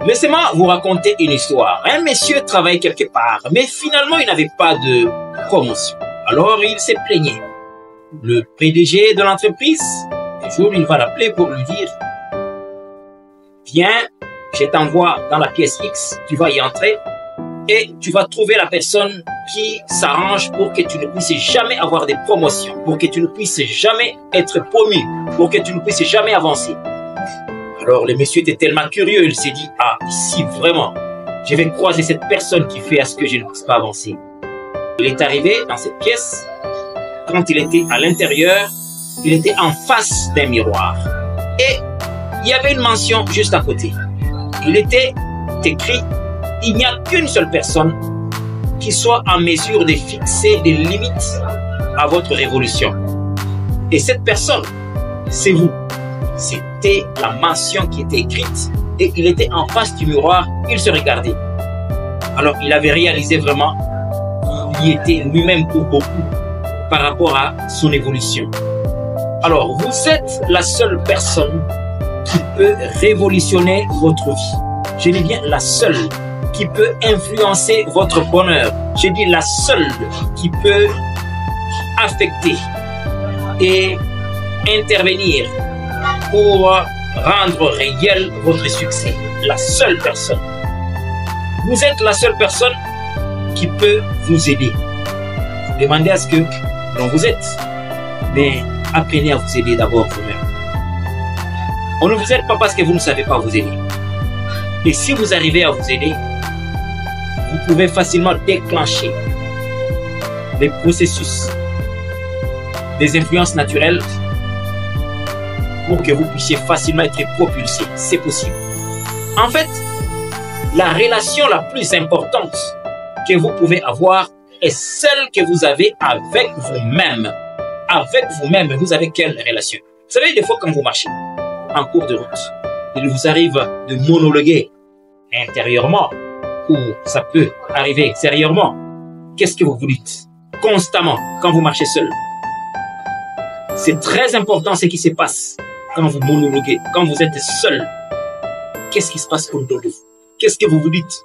Laissez-moi vous raconter une histoire. Un monsieur travaillait quelque part, mais finalement il n'avait pas de promotion. Alors il s'est plaigné. Le PDG de l'entreprise, un jour il va l'appeler pour lui dire: viens, je t'envoie dans la pièce X, tu vas y entrer et tu vas trouver la personne qui s'arrange pour que tu ne puisses jamais avoir des promotions, pour que tu ne puisses jamais être promu, pour que tu ne puisses jamais avancer. Alors le monsieur était tellement curieux, il s'est dit: ah, si vraiment, je vais croiser cette personne qui fait à ce que je ne puisse pas avancer. Il est arrivé dans cette pièce. Quand il était à l'intérieur, il était en face d'un miroir. Et il y avait une mention juste à côté. Il était écrit: il n'y a qu'une seule personne qui soit en mesure de fixer des limites à votre révolution. Et cette personne, c'est vous. C'était la mention qui était écrite et il était en face du miroir, il se regardait. Alors il avait réalisé vraiment qu'il y était lui-même pour beaucoup par rapport à son évolution. Alors vous êtes la seule personne qui peut révolutionner votre vie. Je dis bien la seule qui peut influencer votre bonheur. Je dis la seule qui peut affecter et intervenir pour rendre réel votre succès. La seule personne. Vous êtes la seule personne qui peut vous aider. Vous demandez à ce que l'on vous aide, mais apprenez à vous aider d'abord vous-même. On ne vous aide pas parce que vous ne savez pas vous aider. Et si vous arrivez à vous aider, vous pouvez facilement déclencher des processus, des influences naturelles pour que vous puissiez facilement être propulsé. C'est possible. En fait, la relation la plus importante que vous pouvez avoir est celle que vous avez avec vous-même. Avec vous-même, vous avez quelle relation? Vous savez, des fois quand vous marchez en cours de route, il vous arrive de monologuer intérieurement ou ça peut arriver extérieurement. Qu'est-ce que vous vous dites constamment quand vous marchez seul? C'est très important ce qui se passe quand vous monologuez, quand vous êtes seul. Qu'est-ce qui se passe au-dedans de vous? Qu'est-ce que vous vous dites?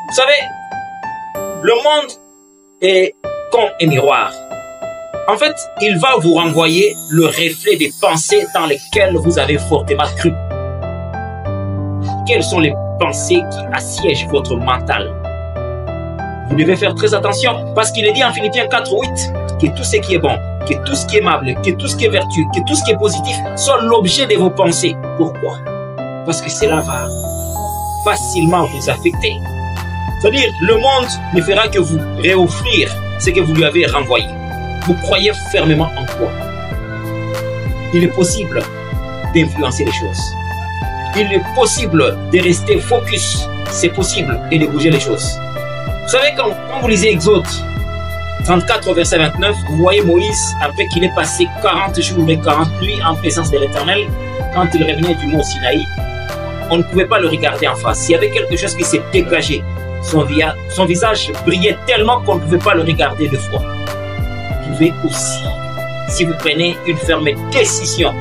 Vous savez, le monde est comme un miroir. En fait, il va vous renvoyer le reflet des pensées dans lesquelles vous avez fortement cru. Quelles sont les pensées qui assiègent votre mental? Vous devez faire très attention parce qu'il est dit en Philippiens 4:8 que tout ce qui est bon, que tout ce qui est aimable, que tout ce qui est vertu, que tout ce qui est positif soit l'objet de vos pensées. Pourquoi? Parce que cela va facilement vous affecter. C'est-à-dire, le monde ne fera que vous réoffrir ce que vous lui avez renvoyé. Vous croyez fermement en quoi? Il est possible d'influencer les choses. Il est possible de rester focus. C'est possible et de bouger les choses. Vous savez, quand vous lisez Exode 34 verset 29, vous voyez Moïse, après qu'il ait passé 40 jours et 40 nuits en présence de l'Éternel, quand il revenait du mont Sinaï, on ne pouvait pas le regarder en face. Il y avait quelque chose qui s'est dégagé. Son visage brillait tellement qu'on ne pouvait pas le regarder deux fois. Vous pouvez aussi, si vous prenez une ferme décision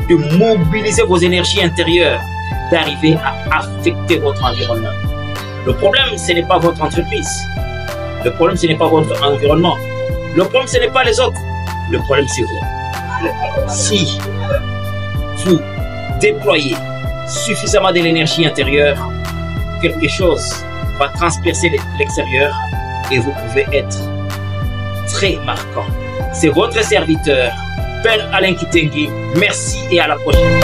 de mobiliser vos énergies intérieures, d'arriver à affecter votre environnement. Le problème, ce n'est pas votre entreprise. Le problème, ce n'est pas votre environnement. Le problème, ce n'est pas les autres. Le problème, c'est vous. Si vous déployez suffisamment de l'énergie intérieure, quelque chose va transpercer l'extérieur et vous pouvez être très marquant. C'est votre serviteur, Père Alain Kitengui. Merci et à la prochaine.